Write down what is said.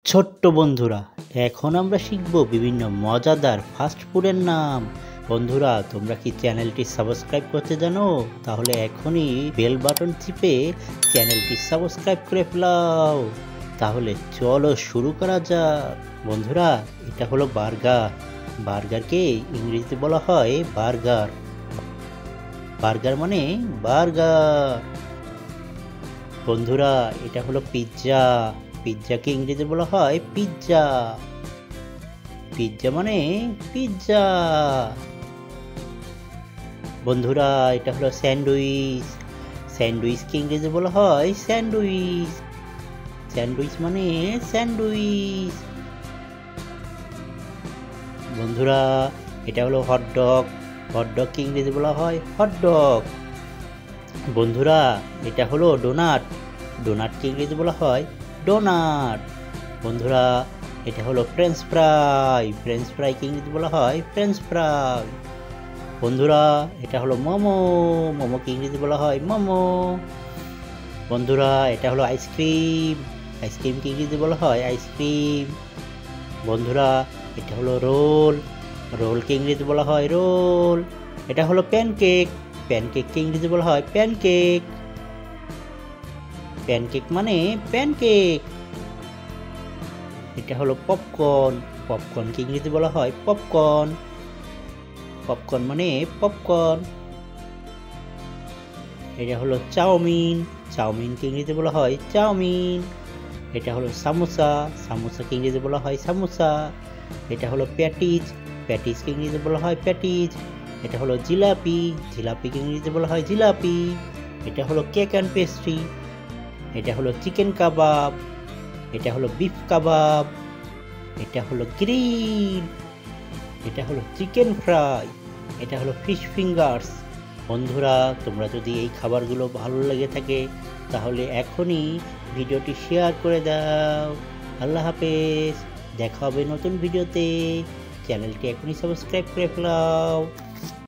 ছোট্ট বন্ধুরা, এখন আমরা শিখব বিভিন্ন মজাদার ফাস্ট ফুডের নাম। বন্ধুরা, তোমরা কি চ্যানেলটি সাবস্ক্রাইব করতে জানো? তাহলে এখনই বেল বাটন টিপে চ্যানেলটি সাবস্ক্রাইব করে ফেলাও। তাহলে চলো শুরু করা যাক। বন্ধুরা, এটা হলো বার্গার। বার্গারকে ইংরেজিতে বলা হয় বার্গার। বার্গার মানে বার্গার। বন্ধুরা, এটা হলো পিৎজা। পিৎজাকে ইংরেজিতে বলা হয় পিৎজা। পিৎজা মানে পিৎজা। বন্ধুরা, এটা হলো স্যান্ডউইচ। স্যান্ডউইচকে ইংরেজিতে বলা হয় স্যান্ডউইচ। স্যান্ডউইচ মানে স্যান্ডউইচ। বন্ধুরা, এটা হলো হটডগ। হটডগকে ইংরেজিতে বলা হয় হটডগ। বন্ধুরা, এটা হলো ডোনাট। ডোনাটকে ইংরেজিতে বলা হয় ডোনাট। বন্ধুরা, এটা হলো ফ্রেঞ্চ ফ্রাই। ফ্রেঞ্চ ফ্রাইকে ইংরেজিতে বলা হয় ফ্রেঞ্চ ফ্রাই। বন্ধুরা, এটা হলো মোমো। মোমোকে ইংরেজিতে বলা হয় মোমো। বন্ধুরা, এটা হলো আইসক্রিম। আইসক্রিমকে ইংরেজিতে বলা হয় আইসক্রিম। বন্ধুরা, এটা হলো রোল। রোলকে ইংরেজিতে বলা হয় রোল। এটা হলো প্যানকেক। প্যানকেককে ইংরেজিতে বলা হয় প্যানকেক। প্যানকেক মানে প্যানকেক। এটা হলো পপকর্ন। পপকর্নকে ইংরেজিতে বলা হয় পপকর্ন। পপকর্ন মানে পপকর্ন। এটা হলো চাউমিন। চাউমিনকে ইংরেজিতে বলা হয় চাউমিন। এটা হলো সামোসা। সামোসাকে ইংরেজিতে বলা হয় সামোসা। এটা হলো প্যাটিজ। প্যাটিজকে ইংরেজিতে বলা হয় প্যাটিজ। এটা হলো জিলাপি। জিলাপিকে ইংরেজিতে বলা হয় জিলাপি। এটা হলো কেক অ্যান্ড পেস্ট্রি। এটা হলো চিকেন কাবাব। এটা হলো বিফ কাবাব। এটা হলো গ্রিল। এটা হলো চিকেন ফ্রাই। এটা হলো ফিশ ফিঙ্গার্স। বন্ধুরা, তোমরা যদি এই খাবারগুলো ভালো লেগে থাকে তাহলে এখনই ভিডিওটি শেয়ার করে দাও। আল্লাহ হাফেজ। দেখা হবে নতুন ভিডিওতে। চ্যানেলটি এখনই সাবস্ক্রাইব করে ফেলাও।